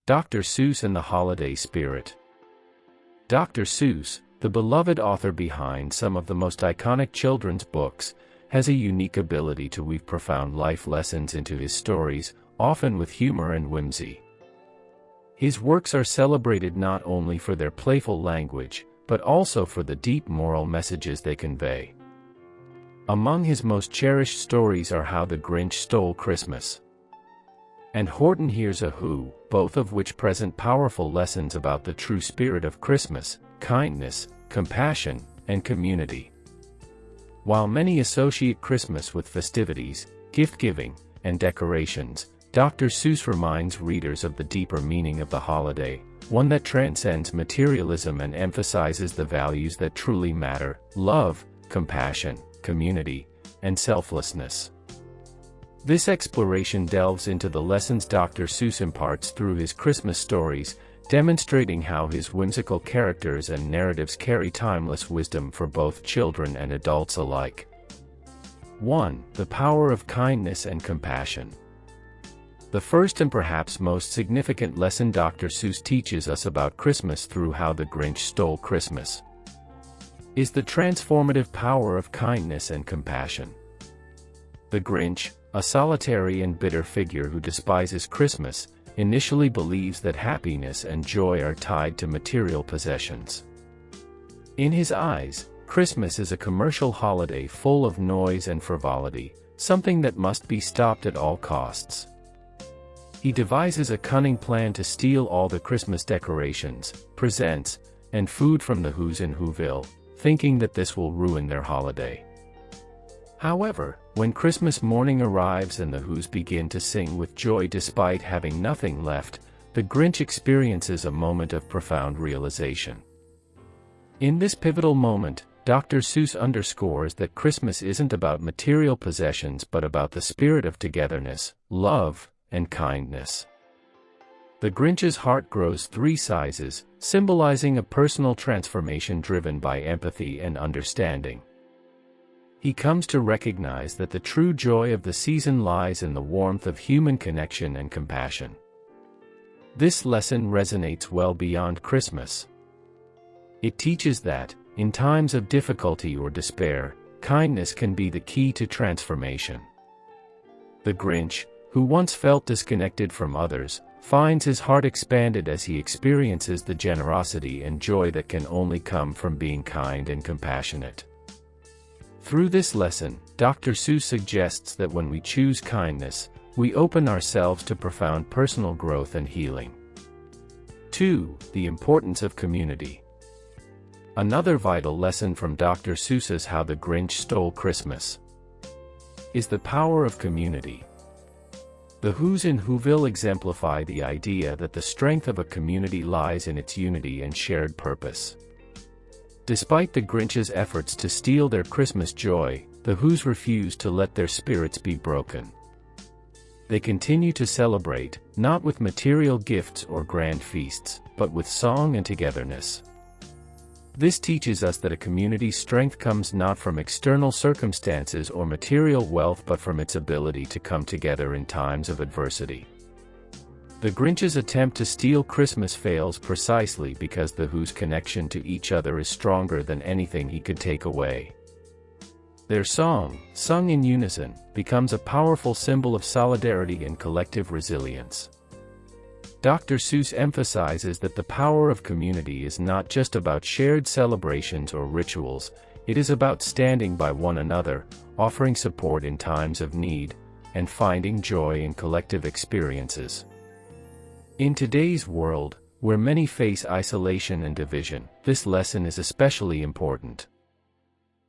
Dr. Seuss and the Holiday Spirit. Dr. Seuss, the beloved author behind some of the most iconic children's books, has a unique ability to weave profound life lessons into his stories, often with humor and whimsy. His works are celebrated not only for their playful language, but also for the deep moral messages they convey. Among his most cherished stories are How the Grinch Stole Christmas and Horton Hears a Who, both of which present powerful lessons about the true spirit of Christmas, kindness, compassion, and community. While many associate Christmas with festivities, gift-giving, and decorations, Dr. Seuss reminds readers of the deeper meaning of the holiday, one that transcends materialism and emphasizes the values that truly matter: love, compassion, community, and selflessness. This exploration delves into the lessons Dr. Seuss imparts through his Christmas stories, demonstrating how his whimsical characters and narratives carry timeless wisdom for both children and adults alike. 1. The power of kindness and compassion. The first and perhaps most significant lesson Dr. Seuss teaches us about Christmas through How the Grinch Stole Christmas is the transformative power of kindness and compassion. The Grinch, a solitary and bitter figure who despises Christmas, initially believes that happiness and joy are tied to material possessions. In his eyes, Christmas is a commercial holiday full of noise and frivolity, something that must be stopped at all costs. He devises a cunning plan to steal all the Christmas decorations, presents, and food from the Who's in Whoville, thinking that this will ruin their holiday. However, when Christmas morning arrives and the Who's begin to sing with joy despite having nothing left, the Grinch experiences a moment of profound realization. In this pivotal moment, Dr. Seuss underscores that Christmas isn't about material possessions but about the spirit of togetherness, love, and kindness. The Grinch's heart grows 3 sizes, symbolizing a personal transformation driven by empathy and understanding. He comes to recognize that the true joy of the season lies in the warmth of human connection and compassion. This lesson resonates well beyond Christmas. It teaches that, in times of difficulty or despair, kindness can be the key to transformation. The Grinch, who once felt disconnected from others, finds his heart expanded as he experiences the generosity and joy that can only come from being kind and compassionate. Through this lesson, Dr. Seuss suggests that when we choose kindness, we open ourselves to profound personal growth and healing. 2. The importance of community. Another vital lesson from Dr. Seuss's How the Grinch Stole Christmas is the power of community. The Who's in Whoville exemplify the idea that the strength of a community lies in its unity and shared purpose. Despite the Grinch's efforts to steal their Christmas joy, the Who's refuse to let their spirits be broken. They continue to celebrate, not with material gifts or grand feasts, but with song and togetherness. This teaches us that a community's strength comes not from external circumstances or material wealth but from its ability to come together in times of adversity. The Grinch's attempt to steal Christmas fails precisely because the Who's connection to each other is stronger than anything he could take away. Their song, sung in unison, becomes a powerful symbol of solidarity and collective resilience. Dr. Seuss emphasizes that the power of community is not just about shared celebrations or rituals, it is about standing by one another, offering support in times of need, and finding joy in collective experiences. In today's world, where many face isolation and division, this lesson is especially important.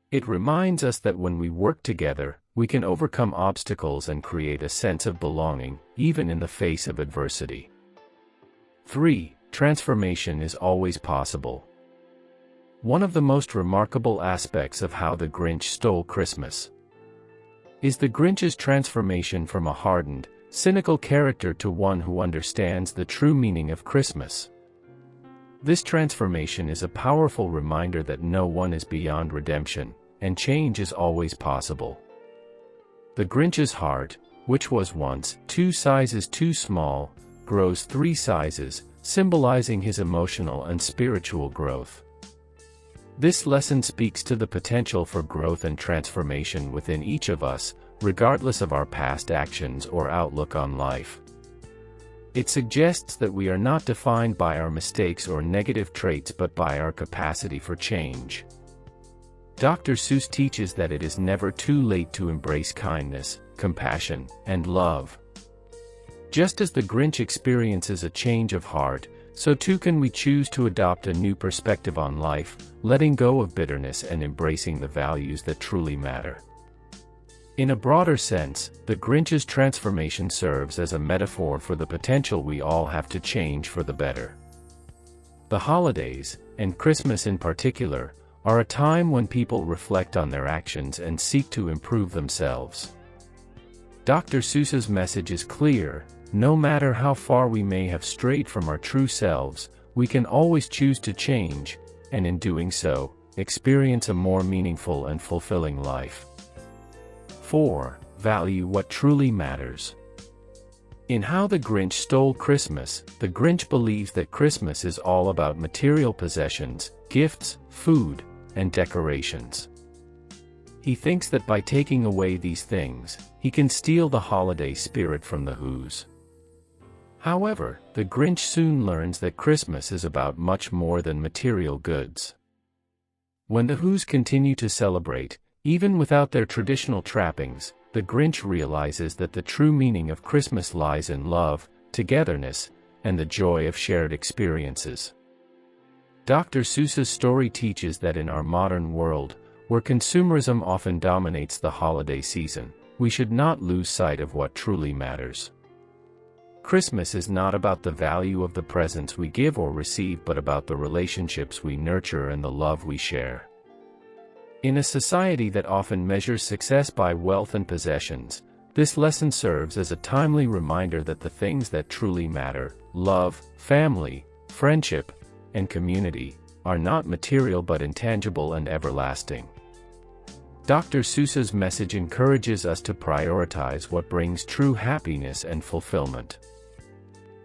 It reminds us that when we work together, we can overcome obstacles and create a sense of belonging, even in the face of adversity. 3. Transformation is always possible. One of the most remarkable aspects of How the Grinch Stole Christmas is the Grinch's transformation from a hardened, cynical character to one who understands the true meaning of Christmas. This transformation is a powerful reminder that no one is beyond redemption, and change is always possible. The Grinch's heart, which was once 2 sizes too small, grows 3 sizes, symbolizing his emotional and spiritual growth. This lesson speaks to the potential for growth and transformation within each of us, regardless of our past actions or outlook on life. It suggests that we are not defined by our mistakes or negative traits but by our capacity for change. Dr. Seuss teaches that it is never too late to embrace kindness, compassion, and love. Just as the Grinch experiences a change of heart, so too can we choose to adopt a new perspective on life, letting go of bitterness and embracing the values that truly matter. In a broader sense, the Grinch's transformation serves as a metaphor for the potential we all have to change for the better. The holidays, and Christmas in particular, are a time when people reflect on their actions and seek to improve themselves. Dr. Seuss's message is clear: no matter how far we may have strayed from our true selves, we can always choose to change, and in doing so, experience a more meaningful and fulfilling life. 4. Value what truly matters. In How the Grinch Stole Christmas, the Grinch believes that Christmas is all about material possessions, gifts, food, and decorations. He thinks that by taking away these things, he can steal the holiday spirit from the Whos. However, the Grinch soon learns that Christmas is about much more than material goods. When the Whos continue to celebrate, even without their traditional trappings, the Grinch realizes that the true meaning of Christmas lies in love, togetherness, and the joy of shared experiences. Dr. Seuss's story teaches that in our modern world, where consumerism often dominates the holiday season, we should not lose sight of what truly matters. Christmas is not about the value of the presents we give or receive but about the relationships we nurture and the love we share. In a society that often measures success by wealth and possessions, this lesson serves as a timely reminder that the things that truly matter, love, family, friendship, and community, are not material but intangible and everlasting. Dr. Seuss's message encourages us to prioritize what brings true happiness and fulfillment.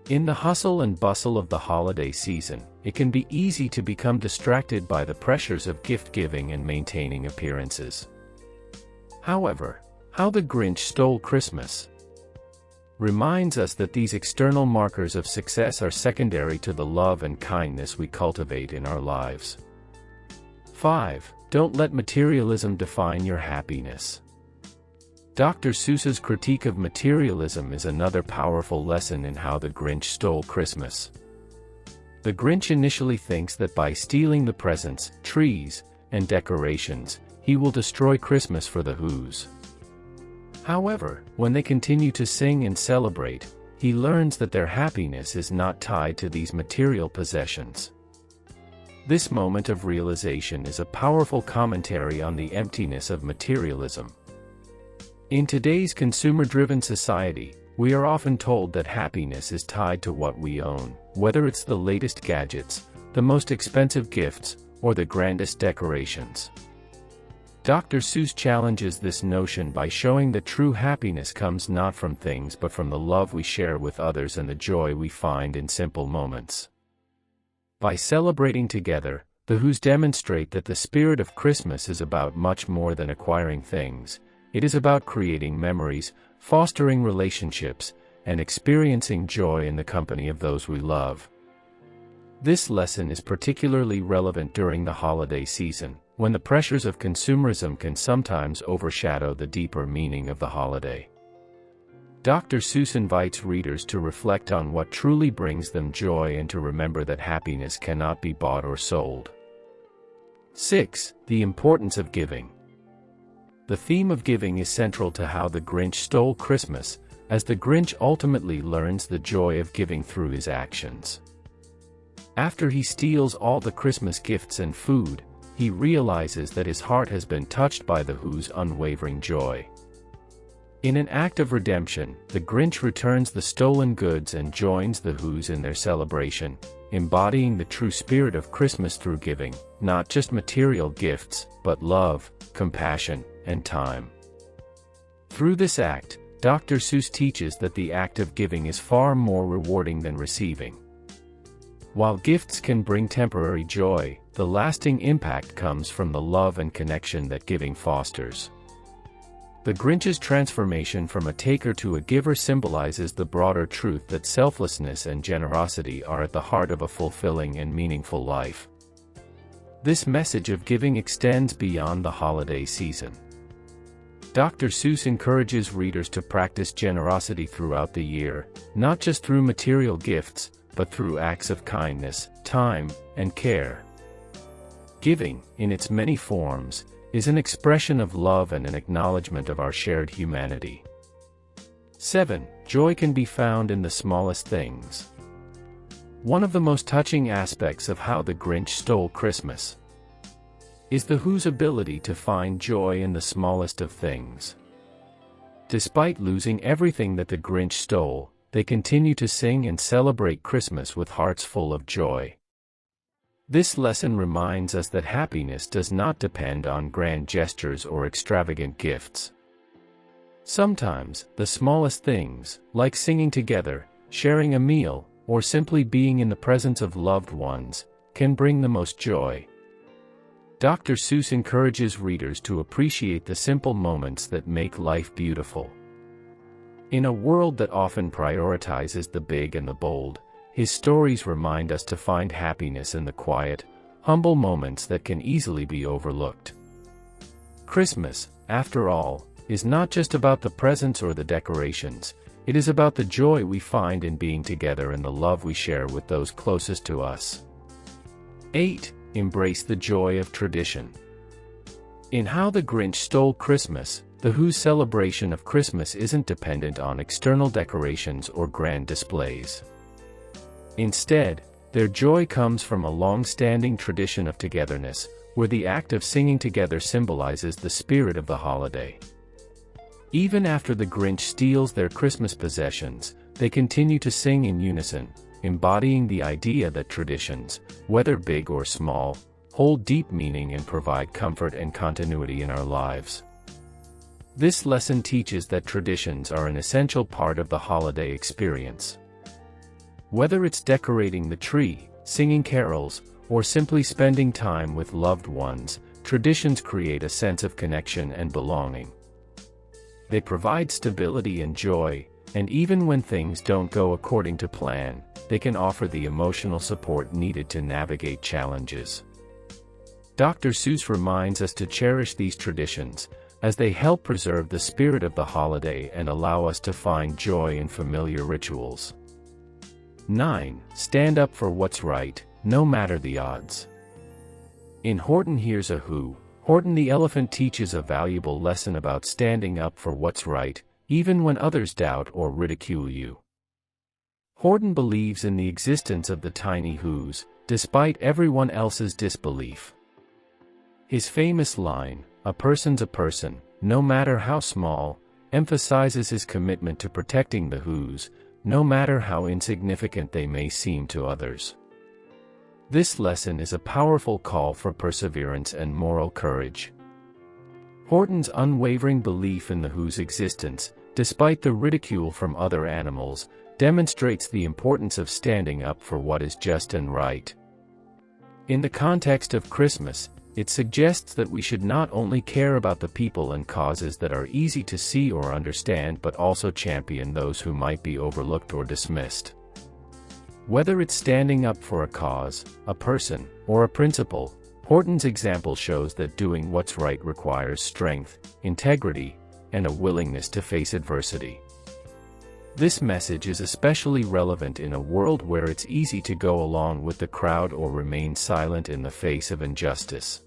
In the hustle and bustle of the holiday season, it can be easy to become distracted by the pressures of gift-giving and maintaining appearances. However, How the Grinch Stole Christmas reminds us that these external markers of success are secondary to the love and kindness we cultivate in our lives. 5. Don't let materialism define your happiness. Dr. Seuss's critique of materialism is another powerful lesson in How the Grinch Stole Christmas. The Grinch initially thinks that by stealing the presents, trees, and decorations, he will destroy Christmas for the Whos. However, when they continue to sing and celebrate, he learns that their happiness is not tied to these material possessions. This moment of realization is a powerful commentary on the emptiness of materialism. In today's consumer-driven society, we are often told that happiness is tied to what we own, whether it's the latest gadgets, the most expensive gifts, or the grandest decorations. Dr. Seuss challenges this notion by showing that true happiness comes not from things but from the love we share with others and the joy we find in simple moments. By celebrating together, the Whos demonstrate that the spirit of Christmas is about much more than acquiring things. It is about creating memories, fostering relationships, and experiencing joy in the company of those we love. This lesson is particularly relevant during the holiday season, when the pressures of consumerism can sometimes overshadow the deeper meaning of the holiday. Dr. Seuss invites readers to reflect on what truly brings them joy and to remember that happiness cannot be bought or sold. 6. The importance of giving. The theme of giving is central to How the Grinch Stole Christmas, as the Grinch ultimately learns the joy of giving through his actions. After he steals all the Christmas gifts and food, he realizes that his heart has been touched by the Whos' unwavering joy. In an act of redemption, the Grinch returns the stolen goods and joins the Whos in their celebration, embodying the true spirit of Christmas through giving, not just material gifts, but love, compassion, and time. Through this act, Dr. Seuss teaches that the act of giving is far more rewarding than receiving. While gifts can bring temporary joy, the lasting impact comes from the love and connection that giving fosters. The Grinch's transformation from a taker to a giver symbolizes the broader truth that selflessness and generosity are at the heart of a fulfilling and meaningful life. This message of giving extends beyond the holiday season. Dr. Seuss encourages readers to practice generosity throughout the year, not just through material gifts, but through acts of kindness, time, and care. Giving, in its many forms, is an expression of love and an acknowledgement of our shared humanity. 7. Joy can be found in the smallest things. One of the most touching aspects of How the Grinch Stole Christmas is the Who's ability to find joy in the smallest of things. Despite losing everything that the Grinch stole, they continue to sing and celebrate Christmas with hearts full of joy. This lesson reminds us that happiness does not depend on grand gestures or extravagant gifts. Sometimes, the smallest things, like singing together, sharing a meal, or simply being in the presence of loved ones, can bring the most joy. Dr. Seuss encourages readers to appreciate the simple moments that make life beautiful. In a world that often prioritizes the big and the bold, his stories remind us to find happiness in the quiet, humble moments that can easily be overlooked. Christmas, after all, is not just about the presents or the decorations, it is about the joy we find in being together and the love we share with those closest to us. 8. Embrace the joy of tradition. In How the Grinch Stole Christmas, the Who's celebration of Christmas isn't dependent on external decorations or grand displays. Instead, their joy comes from a long-standing tradition of togetherness, where the act of singing together symbolizes the spirit of the holiday. Even after the Grinch steals their Christmas possessions, they continue to sing in unison, embodying the idea that traditions, whether big or small, hold deep meaning and provide comfort and continuity in our lives. This lesson teaches that traditions are an essential part of the holiday experience. Whether it's decorating the tree, singing carols, or simply spending time with loved ones, traditions create a sense of connection and belonging. They provide stability and joy, and even when things don't go according to plan, they can offer the emotional support needed to navigate challenges. Dr. Seuss reminds us to cherish these traditions, as they help preserve the spirit of the holiday and allow us to find joy in familiar rituals. 9. Stand up for what's right, no matter the odds. In Horton Hears a Who, Horton the elephant teaches a valuable lesson about standing up for what's right, even when others doubt or ridicule you. Horton believes in the existence of the tiny Whos, despite everyone else's disbelief. His famous line, "A person's a person, no matter how small," emphasizes his commitment to protecting the Whos, no matter how insignificant they may seem to others. This lesson is a powerful call for perseverance and moral courage. Horton's unwavering belief in the Who's existence, despite the ridicule from other animals, demonstrates the importance of standing up for what is just and right. In the context of Christmas, it suggests that we should not only care about the people and causes that are easy to see or understand but also champion those who might be overlooked or dismissed. Whether it's standing up for a cause, a person, or a principle, Horton's example shows that doing what's right requires strength, integrity, and a willingness to face adversity. This message is especially relevant in a world where it's easy to go along with the crowd or remain silent in the face of injustice.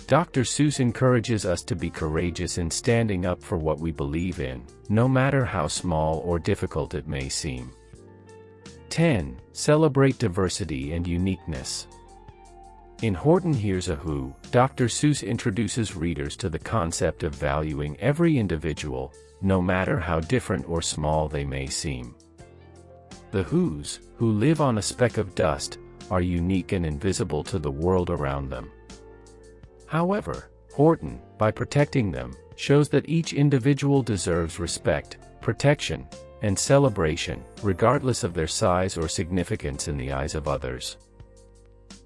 Dr. Seuss encourages us to be courageous in standing up for what we believe in, no matter how small or difficult it may seem. 10. Celebrate diversity and uniqueness. In Horton Hears a Who, Dr. Seuss introduces readers to the concept of valuing every individual, no matter how different or small they may seem. The Whos, who live on a speck of dust, are unique and invisible to the world around them. However, Horton, by protecting them, shows that each individual deserves respect, protection, and celebration, regardless of their size or significance in the eyes of others.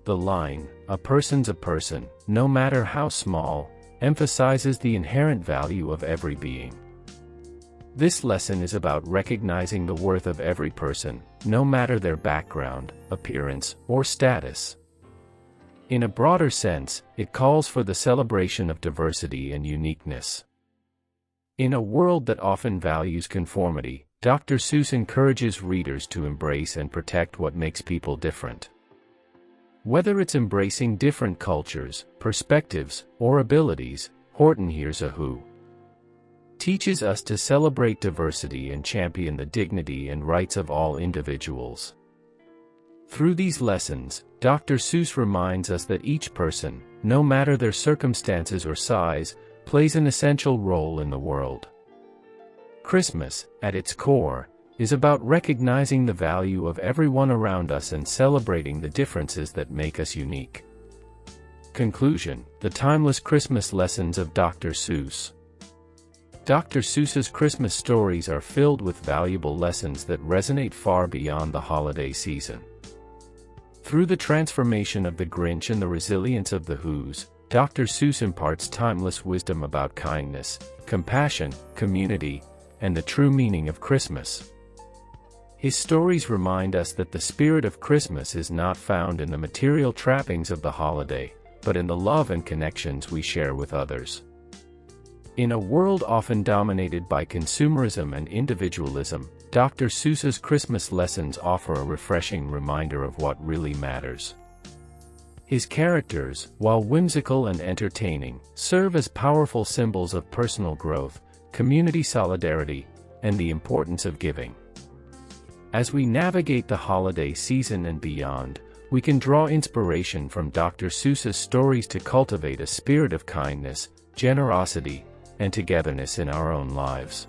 The line, "A person's a person, no matter how small," emphasizes the inherent value of every being. This lesson is about recognizing the worth of every person, no matter their background, appearance, or status. In a broader sense, it calls for the celebration of diversity and uniqueness. In a world that often values conformity, Dr. Seuss encourages readers to embrace and protect what makes people different. Whether it's embracing different cultures, perspectives, or abilities, Horton Hears a Who teaches us to celebrate diversity and champion the dignity and rights of all individuals. Through these lessons, Dr. Seuss reminds us that each person, no matter their circumstances or size, plays an essential role in the world. Christmas, at its core, is about recognizing the value of everyone around us and celebrating the differences that make us unique. Conclusion: the timeless Christmas lessons of Dr. Seuss. Dr. Seuss's Christmas stories are filled with valuable lessons that resonate far beyond the holiday season. Through the transformation of the Grinch and the resilience of the Whos, Dr. Seuss imparts timeless wisdom about kindness, compassion, community, and the true meaning of Christmas. His stories remind us that the spirit of Christmas is not found in the material trappings of the holiday, but in the love and connections we share with others. In a world often dominated by consumerism and individualism, Dr. Seuss's Christmas lessons offer a refreshing reminder of what really matters. His characters, while whimsical and entertaining, serve as powerful symbols of personal growth, community solidarity, and the importance of giving. As we navigate the holiday season and beyond, we can draw inspiration from Dr. Seuss's stories to cultivate a spirit of kindness, generosity, and togetherness in our own lives.